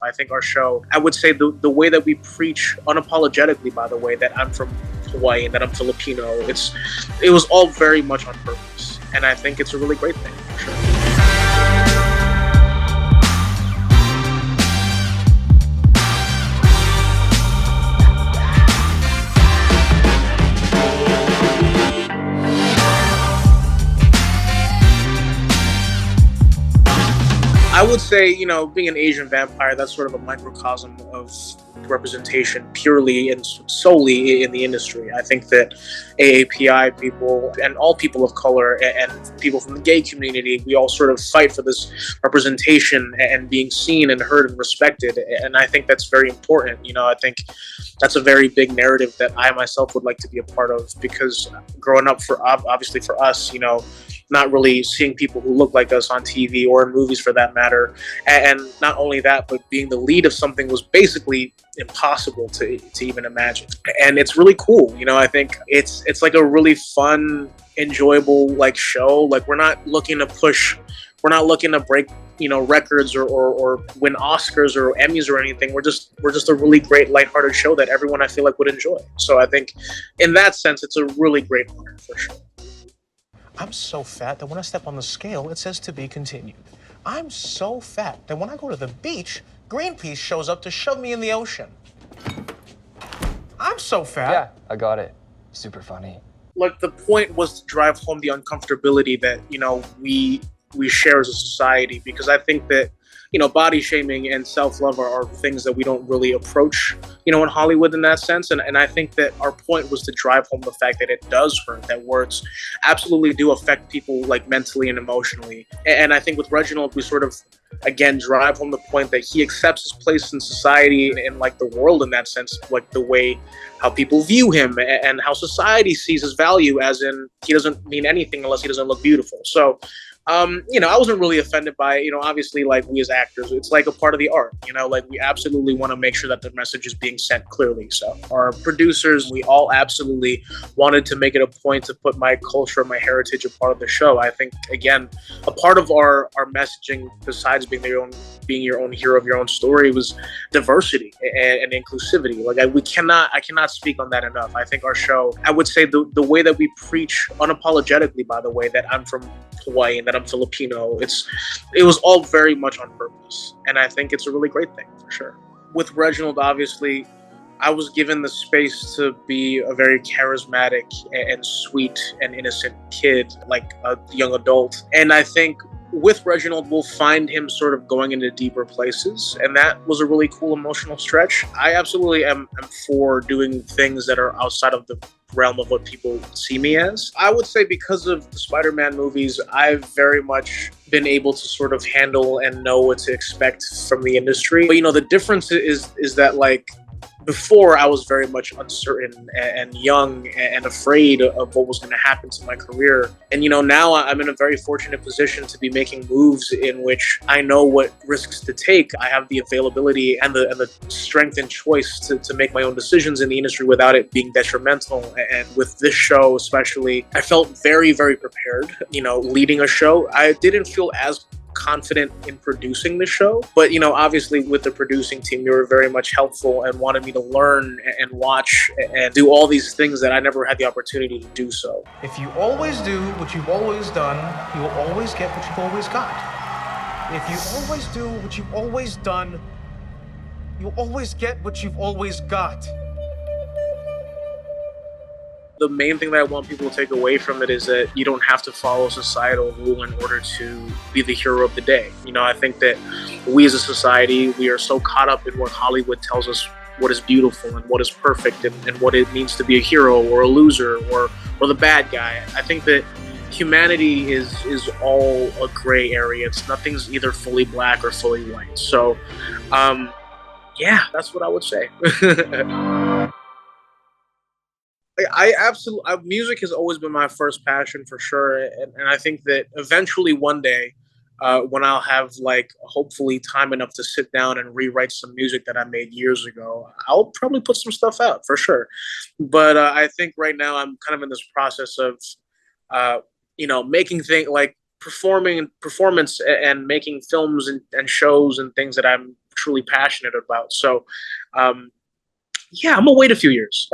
I think our show, I would say the way that we preach unapologetically, by the way, that I'm from Hawaii and that I'm Filipino, it was all very much on purpose. And I think it's a really great thing, for sure. I would say, being an Asian vampire, that's sort of a microcosm of representation purely and solely in the industry. I think that AAPI people and all people of color and people from the gay community, we all sort of fight for this representation and being seen and heard and respected. And I think that's very important. I think that's a very big narrative that I myself would like to be a part of, because growing up, obviously for us, not really seeing people who look like us on TV or in movies for that matter. And not only that, but being the lead of something was basically impossible to even imagine. And it's really cool. I think it's like a really fun, enjoyable show. We're not looking to break records or win Oscars or Emmys or anything. We're just a really great lighthearted show that everyone, I feel like, would enjoy. So I think in that sense, it's a really great honor, for sure. I'm so fat that when I step on the scale, it says to be continued. I'm so fat that when I go to the beach, Greenpeace shows up to shove me in the ocean. I'm so fat. Yeah, I got it. Super funny. The point was to drive home the uncomfortability that, we share as a society, because I think that, body shaming and self-love are things that we don't really approach, in Hollywood in that sense. And I think that our point was to drive home the fact that it does hurt, that words absolutely do affect people mentally and emotionally. And I think with Reginald, we sort of, again, drive home the point that he accepts his place in society and the world in that sense, the way how people view him and how society sees his value, as in he doesn't mean anything unless he doesn't look beautiful. So I wasn't really offended by it. Obviously, we as actors, it's a part of the art. We absolutely want to make sure that the message is being sent clearly. So our producers, we all absolutely wanted to make it a point to put my culture, my heritage, a part of the show. I think, again, a part of our messaging, besides being your own hero of your own story, was diversity and inclusivity. I cannot speak on that enough. I think our show, I would say the way that we preach unapologetically, by the way, that I'm from Hawaii and that I'm Filipino, it was all very much on purpose. And I think it's a really great thing, for sure. With Reginald, obviously, I was given the space to be a very charismatic and sweet and innocent kid, like a young adult. And I think with Reginald, we'll find him sort of going into deeper places. And that was a really cool emotional stretch. I absolutely am for doing things that are outside of the realm of what people see me as. I would say because of the Spider-Man movies, I've very much been able to sort of handle and know what to expect from the industry. But, the difference is that before, I was very much uncertain and young and afraid of what was going to happen to my career. And, now I'm in a very fortunate position to be making moves in which I know what risks to take. I have the availability and the strength and choice to make my own decisions in the industry without it being detrimental. And with this show especially, I felt very, very prepared, leading a show. I didn't feel as confident in producing the show, but obviously with the producing team, they were very much helpful and wanted me to learn and watch and do all these things that I never had the opportunity to do so. If you always do what you've always done, you will always get what you've always got. If you always do what you've always done, you'll always get what you've always got. The main thing that I want people to take away from it is that you don't have to follow societal rule in order to be the hero of the day. I think that we as a society, we are so caught up in what Hollywood tells us what is beautiful and what is perfect and what it means to be a hero or a loser or the bad guy. I think that humanity is all a gray area. Nothing's either fully black or fully white. So, yeah, that's what I would say. Music has always been my first passion, for sure. And I think that eventually one day, when I'll have hopefully time enough to sit down and rewrite some music that I made years ago, I'll probably put some stuff out, for sure. But I think right now I'm kind of in this process of, making things performance and making films and shows and things that I'm truly passionate about. So, yeah, I'm gonna wait a few years.